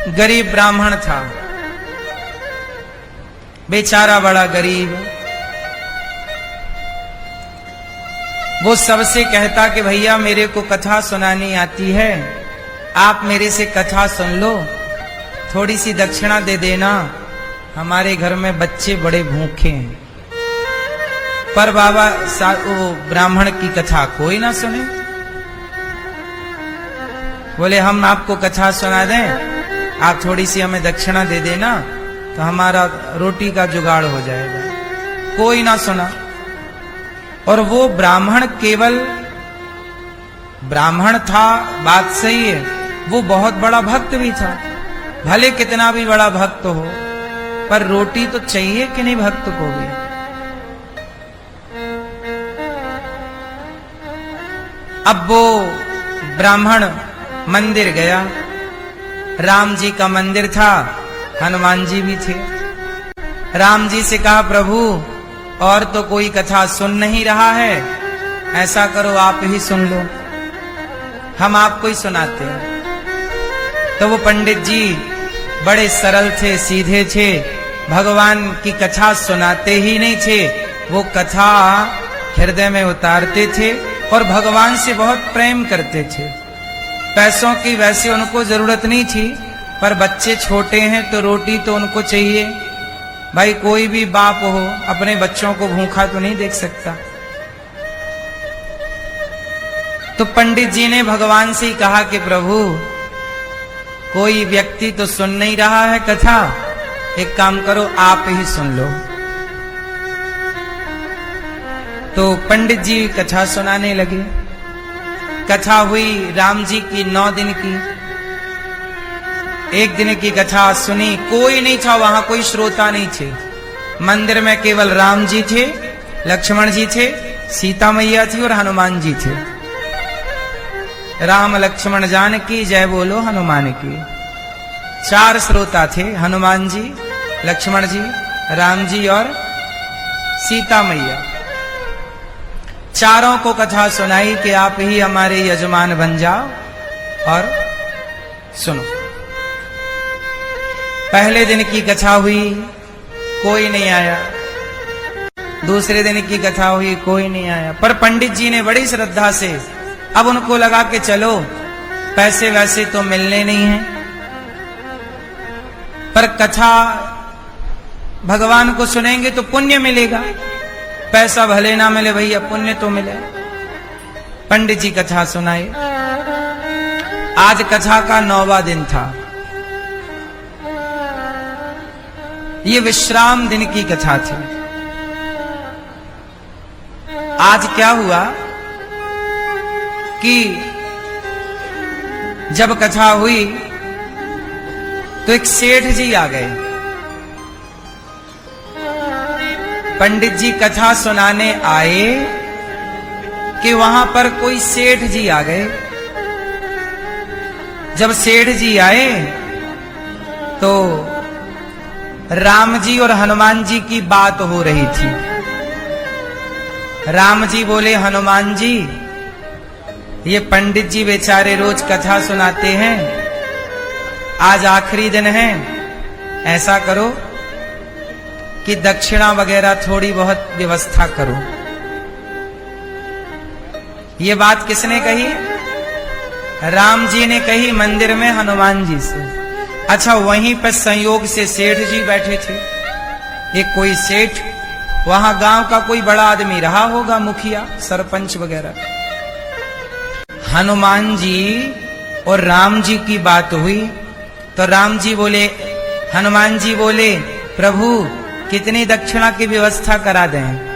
गरीब ब्राह्मण था, बेचारा बड़ा गरीब। वो सबसे कहता कि भैया मेरे को कथा सुनानी आती है, आप मेरे से कथा सुन लो, थोड़ी सी दक्षिणा दे देना, हमारे घर में बच्चे बड़े भूखे हैं। पर बाबा वो ब्राह्मण की कथा कोई ना सुने। बोले हम आपको कथा सुना दें, आप थोड़ी सी हमें दक्षिणा दे देना तो हमारा रोटी का जुगाड़ हो जाएगा। कोई ना सुना। और वो ब्राह्मण केवल ब्राह्मण था, बात सही है, वो बहुत बड़ा भक्त भी था। भले कितना भी बड़ा भक्त हो, पर रोटी तो चाहिए कि नहीं भक्त को भी। अब वो ब्राह्मण मंदिर गया, राम जी का मंदिर था, हनुमान जी भी थे। राम जी से कहा प्रभु और तो कोई कथा सुन नहीं रहा है, ऐसा करो आप ही सुन लो, हम आपको ही सुनाते हैं। तो वो पंडित जी बड़े सरल थे, सीधे थे, भगवान की कथा सुनाते ही नहीं थे, वो कथा हृदय में उतारते थे और भगवान से बहुत प्रेम करते थे। पैसों की वैसे उनको जरूरत नहीं थी, पर बच्चे छोटे हैं तो रोटी तो उनको चाहिए। भाई कोई भी बाप हो अपने बच्चों को भूखा तो नहीं देख सकता। तो पंडित जी ने भगवान से ही कहा कि प्रभु कोई व्यक्ति तो सुन नहीं रहा है कथा, एक काम करो आप ही सुन लो। तो पंडित जी कथा सुनाने लगे। कथा हुई राम जी की 9 दिन की। एक दिन की कथा सुनी, कोई नहीं था वहां, कोई श्रोता नहीं थे। मंदिर में केवल राम जी थे, लक्ष्मण जी थे, सीता मैया थी और हनुमान जी थे। राम लक्ष्मण जानकी जय बोलो हनुमान की। 4 श्रोता थे, हनुमान जी, लक्ष्मण जी, राम जी और सीता मैया। चारों को कथा सुनाई कि आप ही हमारे यजमान बन जाओ और सुनो। पहले दिन की कथा हुई, कोई नहीं आया। दूसरे दिन की कथा हुई, कोई नहीं आया। पर पंडित जी ने बड़ी श्रद्धा से, अब उनको लगा कि चलो पैसे वैसे तो मिलने नहीं हैं, पर कथा भगवान को सुनेंगे तो पुण्य मिलेगा। पैसा भले ना मिले भैया, पुण्य तो मिले। पंडित जी कथा सुनाए। आज कथा का 9वां दिन था। ये विश्राम दिन की कथा थी। आज क्या हुआ कि जब कथा हुई तो एक सेठ जी आ गए। पंडित जी कथा सुनाने आए कि वहां पर कोई सेठ जी आ गए। जब सेठ जी आए तो राम जी और हनुमान जी की बात हो रही थी। राम जी बोले हनुमान जी, ये पंडित जी बेचारे रोज कथा सुनाते हैं, आज आखिरी दिन है, ऐसा करो कि दक्षिणा वगैरह थोड़ी बहुत व्यवस्था करो। ये बात किसने कही? राम जी ने कही मंदिर में हनुमान जी से। अच्छा, वहीं पर संयोग से सेठ जी बैठे थे। एक कोई सेठ, वहां गांव का कोई बड़ा आदमी रहा होगा, मुखिया सरपंच वगैरह। हनुमान जी और राम जी की बात हुई तो राम जी बोले, हनुमान जी बोले प्रभु कितनी दक्षिणा की व्यवस्था करा दें?